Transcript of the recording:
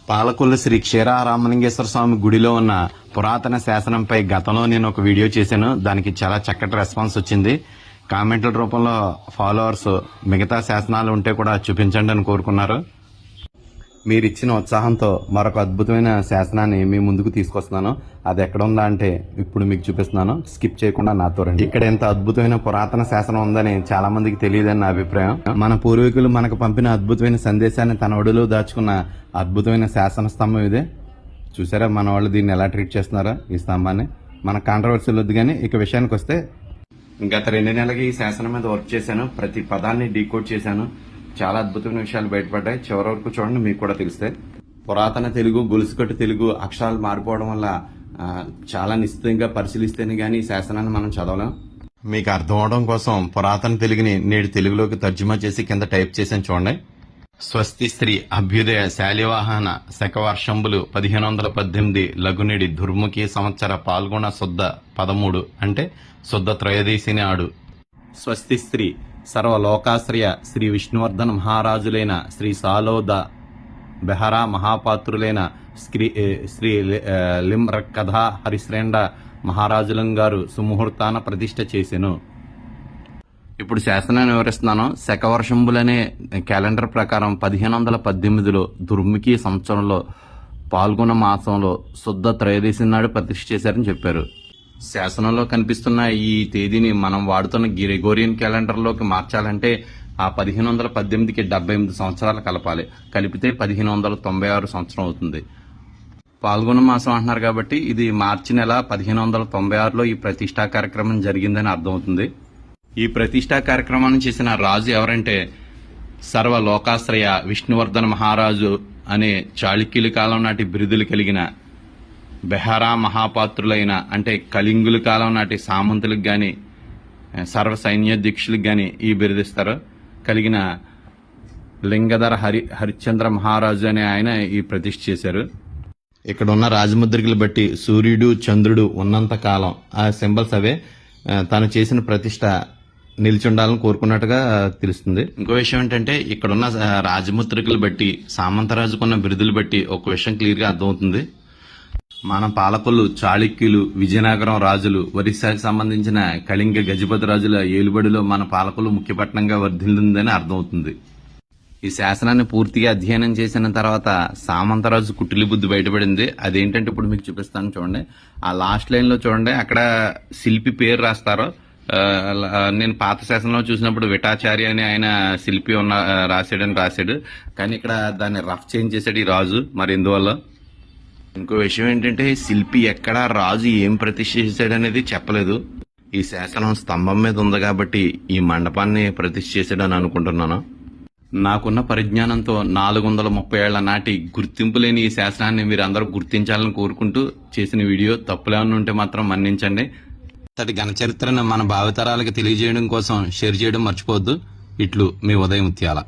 పాలకొల్లు శ్రీ క్షీరారామలింగేశ్వర స్వామి గుడిలో ఉన్న పురాతన శాసనంపై గతంలో నేను ఒక వీడియో చేశాను. దానికి చాలా చక్కటి రెస్పాన్స్ వచ్చింది. కామెంట్ల రూపంలో ఫాలోవర్స్ మిగతా శాసనాలు ఉంటే కూడా చూపించండి అని కోరుకున్నారు. మీరు ఇచ్చిన ఉత్సాహంతో మరొక అద్భుతమైన శాసనాన్ని మీ ముందుకు తీసుకొస్తున్నాను. అది ఎక్కడ ఉందా అంటే ఇప్పుడు మీకు చూపిస్తున్నాను. స్కిప్ చేయకుండా నాతో రండి. ఇక్కడ ఎంత అద్భుతమైన పురాతన శాసనం ఉందని చాలా మందికి తెలియదని నా అభిప్రాయం. మన పూర్వీకులు మనకు పంపిన అద్భుతమైన సందేశాన్ని తన ఒడిలో దాచుకున్న అద్భుతమైన శాసన స్తంభం ఇదే. చూసారా మన వాళ్ళు దీన్ని ఎలా ట్రీట్ చేస్తున్నారో ఈ స్తంభాన్ని. మన కాంట్రవర్సీలు వద్దు కానీ ఇక విషయానికి వస్తే, గత 2 నెలలకి ఈ శాసనం మీద వర్క్ చేశాను. ప్రతి పదాన్ని డీకోడ్ చేశాను. చాలా అద్భుతమైన విషయాలు బయటపడ్డాయి. చివరి వరకు చూడండి, మీకు కూడా తెలిస్తే. పురాతన తెలుగు, గొలుసుకట్టు తెలుగు అక్షరాలు మారిపోవడం వల్ల చాలా నిశ్చితంగా పరిశీలిస్తేనే గానీ ఈ శాసనాన్ని మనం చదవలేం. మీకు అర్థం అవడం కోసం పురాతన తెలుగుని నేడు తెలుగులోకి తర్జుమా చేసి కింద టైప్ చేశాను చూడండి. స్వస్తి శ్రీ అభ్యుదయ శాలివాహన శకవర్షంబులు 1518 లఘునిడి దుర్ముఖి సంవత్సర పాల్గొన శుద్ధ 13 అంటే శుద్ధ త్రయోదశి నాడు స్వస్తి శ్రీ సర్వలోకాశ్రయ శ్రీ విష్ణువర్ధన్ మహారాజులైన శ్రీ సాలోద బెహరా మహాపాత్రులైన శ్రీ లిమ్రకథా హరిశ్రేండ మహారాజులం గారు సుముహూర్తాన ప్రతిష్ఠ చేసెను. ఇప్పుడు శాసనాన్ని వివరిస్తున్నాను. శకవర్షంబులనే క్యాలెండర్ ప్రకారం 1518లో దుర్ముఖి సంవత్సరంలో పాల్గొన మాసంలో శుద్ధ త్రయోదశి నాడు ప్రతిష్ఠ చేశారని చెప్పారు. శాసనంలో కనిపిస్తున్న ఈ తేదీని మనం వాడుతున్న గ్రెగోరియన్ క్యాలెండర్లోకి మార్చాలంటే ఆ 1518కి 78 సంవత్సరాలు కలపాలి. కలిపితే 1596 సంవత్సరం అవుతుంది. పాల్గొన మాసం అంటున్నారు కాబట్టి ఇది మార్చి నెల 1596లో ఈ ప్రతిష్టా కార్యక్రమం జరిగిందని అర్థమవుతుంది. ఈ ప్రతిష్టా కార్యక్రమాన్ని చేసిన రాజు ఎవరంటే సర్వలోకాశ్రయ విష్ణువర్ధన మహారాజు అనే చాళుక్యుల కాలం నాటి బిరుదులు కలిగిన బెహరా మహాపాత్రులైన అంటే కళింగుల కాలం నాటి సామంతులకు గాని సర్వ సైన్యాధ్యక్షులకు గాని ఈ బిరుదిస్తారు కలిగిన లింగధర హరిశ్చంద్ర మహారాజు అనే ఆయన ఈ ప్రతిష్ఠ చేశారు. ఇక్కడ ఉన్న రాజముద్రికలు బట్టి సూర్యుడు చంద్రుడు ఉన్నంత కాలం ఆ సింబల్స్ అవే తాను చేసిన ప్రతిష్ట నిలిచి ఉండాలని కోరుకున్నట్టుగా తెలుస్తుంది. ఇంకో విషయం ఏంటంటే ఇక్కడున్న రాజముద్రికలు బట్టి సామంతరాజుకున్న బిరుదులు బట్టి ఒక విషయం క్లియర్ గా అర్థమవుతుంది. మన పాలకులు చాళుక్యులు, విజయనగరం రాజులు, ఒరిస్సాకి సంబంధించిన కళింగ గజపతి రాజుల ఏలుబడిలో మన పాలకులు ముఖ్యపట్నంగా వర్ధిల్లిందని అర్థమవుతుంది. ఈ శాసనాన్ని పూర్తిగా అధ్యయనం చేసిన తర్వాత సామంతరాజు కుటిలి బుద్ధి బయటపడింది. అదేంటంటే ఇప్పుడు మీకు చూపిస్తాను చూడండి. ఆ లాస్ట్ లైన్ లో చూడండి, అక్కడ శిల్పి పేరు రాస్తారు. నేను పాత శాసనంలో చూసినప్పుడు విటాచార్య అని ఆయన శిల్పి రాశాడు. కానీ ఇక్కడ దాన్ని రఫ్ చేంజ్ చేశాడు ఈ రాజు. మరి ఎందువల్ల? ఇంకో విషయం ఏంటంటే శిల్పి ఎక్కడ రాజు ఏం ప్రతిష్ఠ చేశాడనేది చెప్పలేదు. ఈ శాసనం స్తంభం మీద ఉంది కాబట్టి ఈ మండపాన్ని ప్రతిష్ఠ చేశాడని అనుకుంటున్నాను. నాకున్న పరిజ్ఞానంతో 430 ఏళ్ల నాటి గుర్తింపు లేని ఈ శాసనాన్ని మీరు అందరూ గుర్తించాలని కోరుకుంటూ చేసిన వీడియో తప్పులేమన్నా ఉంటే మాత్రం మన్నించండి. అంతటి ఘన చరిత్రను మన భావితరాలకు తెలియజేయడం కోసం షేర్ చేయడం మర్చిపోవద్దు. ఇట్లు మీ ఉదయం ముత్యాల.